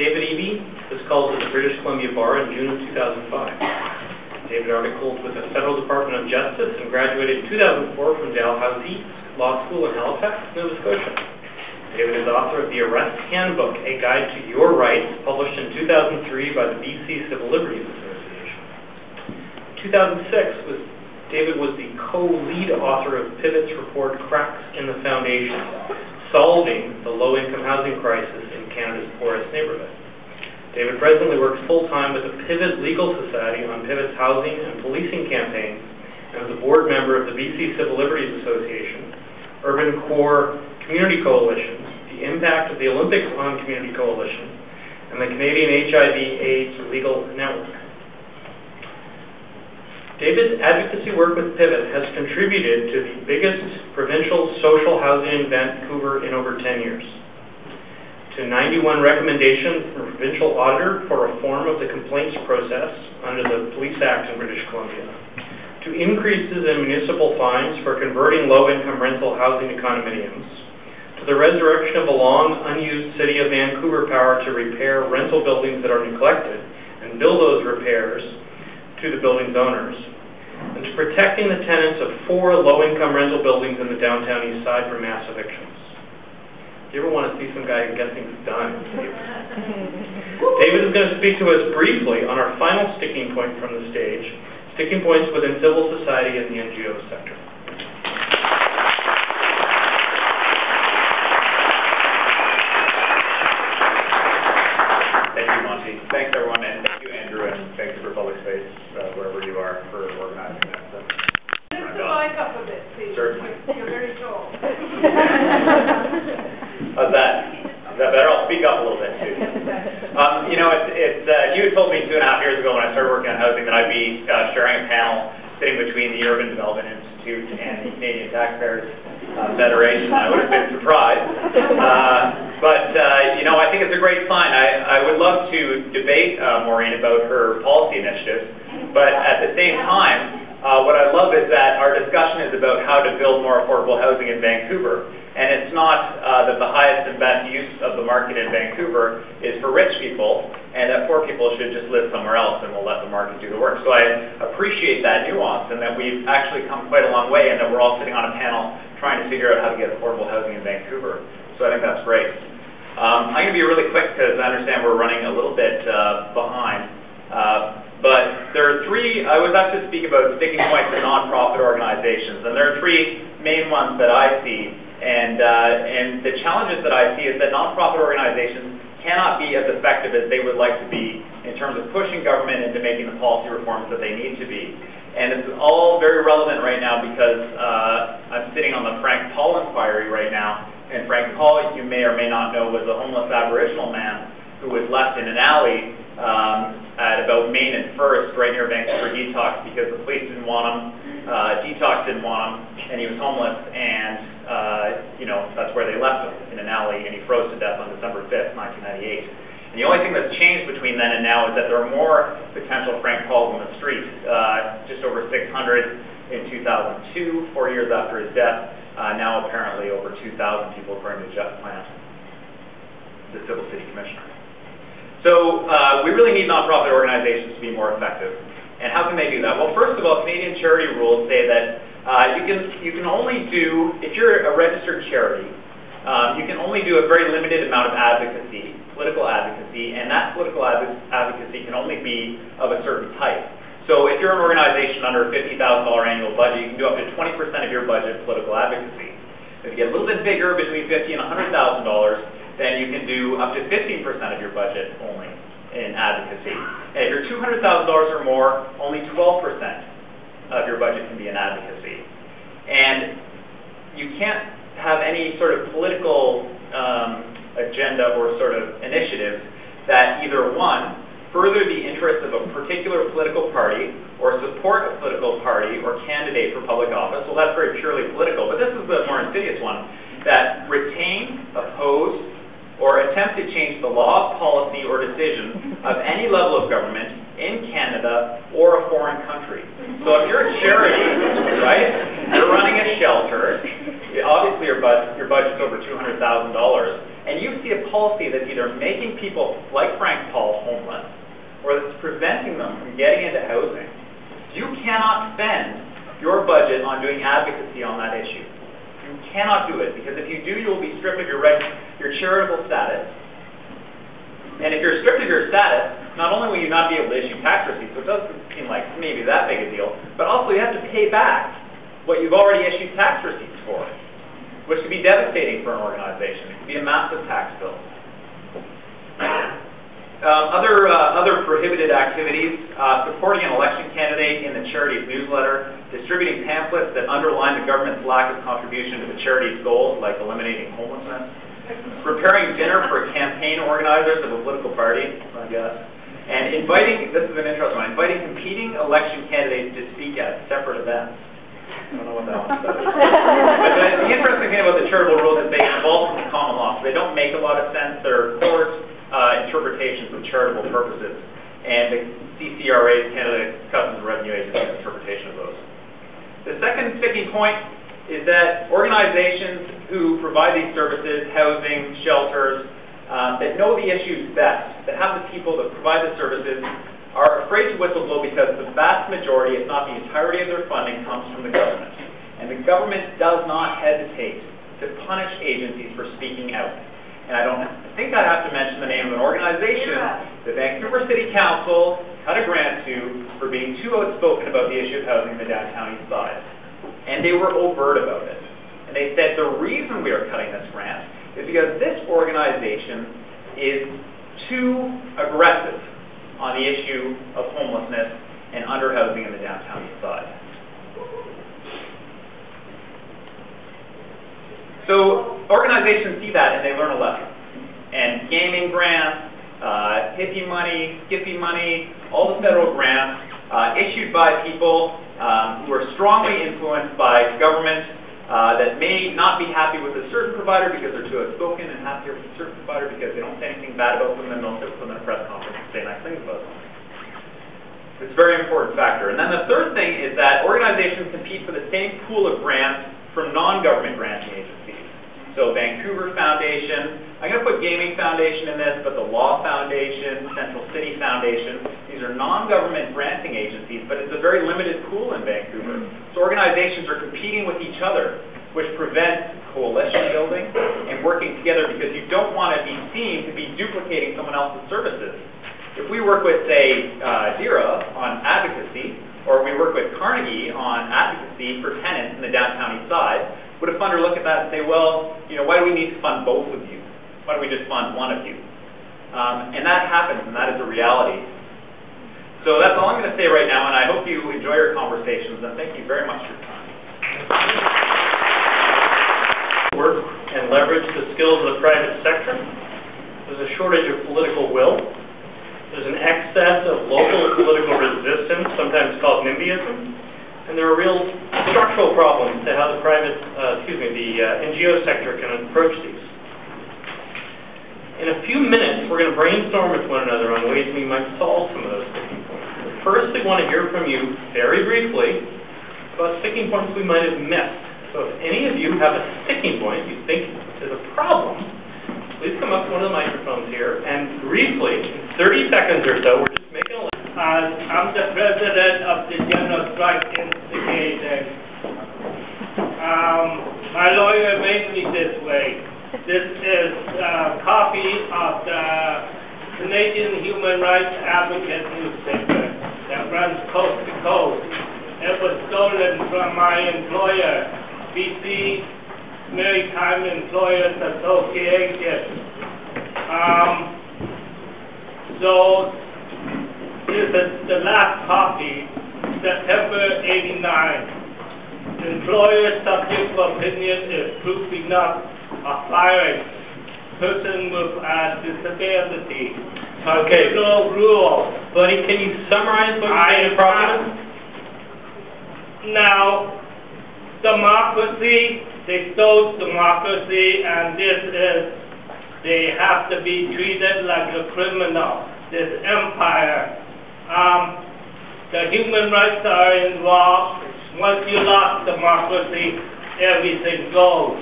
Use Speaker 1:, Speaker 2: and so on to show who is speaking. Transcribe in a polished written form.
Speaker 1: David Eby was called to the British Columbia Bar in June of 2005. David articled with the Federal Department of Justice and graduated in 2004 from Dalhousie Law School in Halifax, Nova Scotia. David is author of The Arrest Handbook, A Guide to Your Rights, published in 2003 by the BC Civil Liberties Association. In 2006, David was the co-lead author of Pivot's report, Cracks in the Foundation, Solving the Low-Income Housing Crisis in Canada's Poorest Neighborhood. David presently works full-time with the Pivot Legal Society on Pivot's housing and policing campaign, and is a board member of the BC Civil Liberties Association, Urban Core Community Coalition, the Impact of the Olympics on Community Coalition, and the Canadian HIV/AIDS Legal Network. David's advocacy work with Pivot has contributed to the biggest provincial social housing in Vancouver in over 10 years, to 91 recommendations from a provincial auditor for reform of the complaints process under the Police Act in British Columbia, to increases in municipal fines for converting low-income rental housing to condominiums, to the resurrection of a long unused City of Vancouver power to repair rental buildings that are neglected and bill those repairs to the building's owners, and to protecting the tenants of 4 low-income rental buildings in the downtown east side from mass evictions. Do you ever want to see some guy get things done? David is going to speak to us briefly on our final sticking point from the stage, sticking points within civil society and the NGO sector.
Speaker 2: Thank you, Monty. Thanks, everyone, and thank you, Andrew, and thank you for Public Space, wherever you are, for organizing this.
Speaker 3: Lift the mic up a bit, please.
Speaker 2: Certainly.
Speaker 3: You're very tall.
Speaker 2: How's that? Is that better? I'll speak up a little bit, too. You know, you had told me 2.5 years ago when I started working on housing that I'd be sharing a panel sitting between the Urban Development Institute and the Canadian Taxpayers Federation. I would have been surprised. But you know, I think it's a great sign. I would love to debate Maureen about her policy initiatives, but at the same time, what I love is that our discussion is about how to build more affordable housing in Vancouver. And it's not that the highest and best use of the market in Vancouver is for rich people, and that poor people should just live somewhere else and we'll let the market do the work. So I appreciate that nuance, and that we've actually come quite a long way, and that we're all sitting on a panel trying to figure out how to get affordable housing in Vancouver. So I think that's great. I'm going to be really quick because I understand we're running a little bit behind. But there are 3, I was asked to speak about sticking points for nonprofit organizations, and there are 3 main ones that I see. And the challenges that I see is that nonprofit organizations cannot be as effective as they would like to be in terms of pushing government into making the policy reforms that they need to be. And it's all very relevant right now because I'm sitting on the Frank Paul inquiry right now. And Frank Paul, you may or may not know, was a homeless Aboriginal man who was left in an alley at about Main and First, right near Vancouver Detox, because the police didn't want him, Detox didn't want him, and he was homeless, and you know, that's where they left him, in an alley, and he froze to death on December 5th, 1998. And the only thing that's changed between then and now is that there are more potential Frank Pauls on the street, just over 600 in 2002, 4 years after his death. Now apparently over 2,000 people, according to Jeff Plant, the Civil City Commissioner. So we really need nonprofit organizations to be more effective. And how can they do that? Well, first of all, Canadian charity rules say that you can only do, if you're a registered charity, you can only do a very limited amount of advocacy, political advocacy, and that political advocacy can only be of a certain type. So if you're an organization under a $50,000 annual budget, you can do up to 20% of your budget political advocacy. If you get a little bit bigger, between $50,000 and $100,000, then you can do up to 15% of your budget only in advocacy. And if you're $200,000 or more, only 12% of your budget can be in advocacy. And you can't have any sort of political agenda or sort of initiative that either, one, further the interests of a particular political party or support a political party or candidate for public office. Well, that's very purely political, but this is the more insidious one, that retain, oppose, or attempt to change the law, policy, or decision of any level of government in Canada or a foreign country. So if you're a charity, right, you're running a shelter, obviously your budget's over $200,000, and you see a policy that's either making people like Frank Paul, homeless, or that's preventing them from getting into housing, you cannot spend your budget on doing advocacy on that issue. You cannot do it, because if you do, you will be stripped of your charitable status. And if you're stripped of your status, not only will you not be able to issue tax receipts, which doesn't seem like maybe that big a deal, but also you have to pay back what you've already issued tax receipts for, which could be devastating for an organization. It could be a massive tax bill. Other prohibited activities, supporting an election candidate in the charity's newsletter, distributing pamphlets that underline the government's lack of contribution to the charity's goals, like eliminating homelessness, preparing dinner for campaign organizers of a political party, I guess, and inviting, this is an interesting one, inviting competing election candidates to speak at separate events. I don't know what that one's about. But the interesting thing about the charitable rules is they evolve from the common law, so they don't make a lot of sense. They're court interpretations of charitable purposes, and the CCRA's, Canada Customs and Revenue Agency's interpretation of those. The second sticking point is that organizations who provide these services, housing, shelters, that know the issues best, that have the people that provide the services, are afraid to whistleblow because the vast majority, if not the entirety of their funding, comes from the government. And the government does not hesitate to punish agencies for speaking out. And I don't think I have to mention the name of an organization the Vancouver City Council cut a grant to for being too outspoken about the issue of housing in the downtown east side. And they were overt about it. And they said the reason we are cutting this grant is because this organization is too aggressive on the issue of homelessness and underhousing in the downtown east side. So organizations see that and they learn a lesson. And gaming grants, hippie money, Skippy money, all the federal grants issued by people who are strongly influenced by government that may not be happy with a certain provider because they're too outspoken, and happier with a certain provider because they don't say anything bad about them and they'll sit with them in a press conference and say nice things about them. It's a very important factor. And then the third thing is that organizations compete for the same pool of grants from non-government granting agencies. So Vancouver Foundation, I'm going to put Gaming Foundation in this, but the Law Foundation, Central City Foundation, these are non-government granting agencies, but it's a very limited pool in Vancouver. So organizations are competing with each other, which prevents coalition building and working together, because you don't want to be seen to be duplicating someone else's services. If we work with, say, DERA on advocacy, or we work with Carnegie on advocacy for tenants in the downtown east side, would a funder look at that and say, well, why do we need to fund both of you? Why don't we just fund one of you? And that happens, and that is a reality. So that's all I'm going to say right now, and I hope you enjoy your conversations, and thank you very much for your time.
Speaker 1: Work and leverage the skills of the private sector. There's a shortage of political will. There's an excess of local political resistance, sometimes called NIMBYism. And there are real structural problems to how the NGO sector can approach these. In a few minutes, we're going to brainstorm with one another on ways we might solve some of those sticking points. But first, we want to hear from you very briefly about sticking points we might have missed. So if any of you have a sticking point you think is a problem, please come up to one of the microphones here and briefly, in 30 seconds or so, we're just making a list.
Speaker 4: I'm the president of the General Strike Institute. My lawyer made me this way. This is a copy of the Canadian Human Rights Advocate newspaper that runs coast to coast. It was stolen from my employer, BC Maritime Employers Association. So this is the last copy, September '89. Employer subject for opinion is proof enough of firing person with a disability.
Speaker 1: Okay.
Speaker 4: No rule.
Speaker 1: Buddy, can you summarize what you're saying properly?
Speaker 4: Now, democracy, they stole democracy, and they have to be treated like a criminal. This empire. The human rights are involved. Once you lost democracy, everything goes.